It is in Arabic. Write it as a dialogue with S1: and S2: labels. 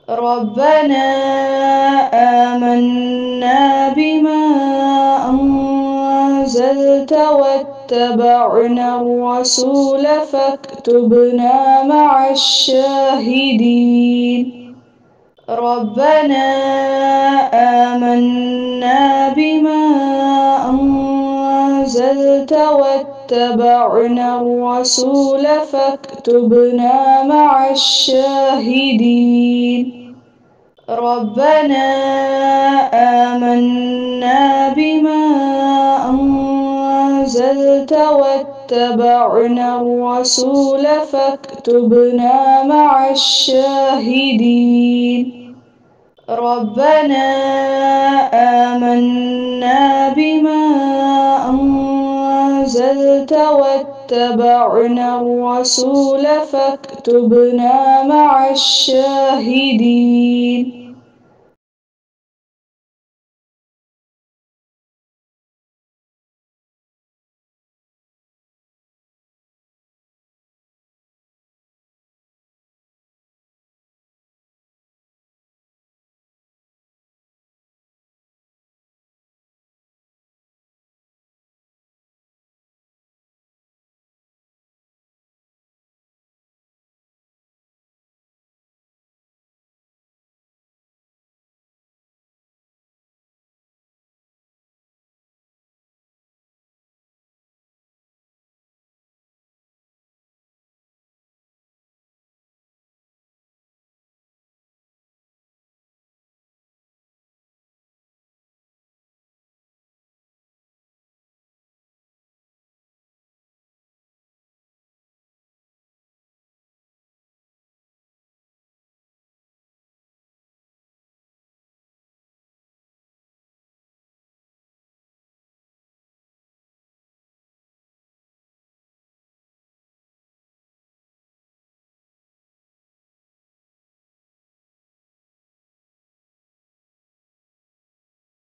S1: ربنا آمنا بما أنزلت واتبعنا الرسول فاكتبنا مع الشاهدين. ربنا آمنا بما أنزلت واتبعنا الرسول فاكتبنا مع الشاهدين. ربنا آمنا بما أنزلت واتبعنا الرسول فاكتبنا مع الشاهدين. ربنا آمنا بما أنزلت واتبعنا الرسول فاكتبنا مع الشاهدين.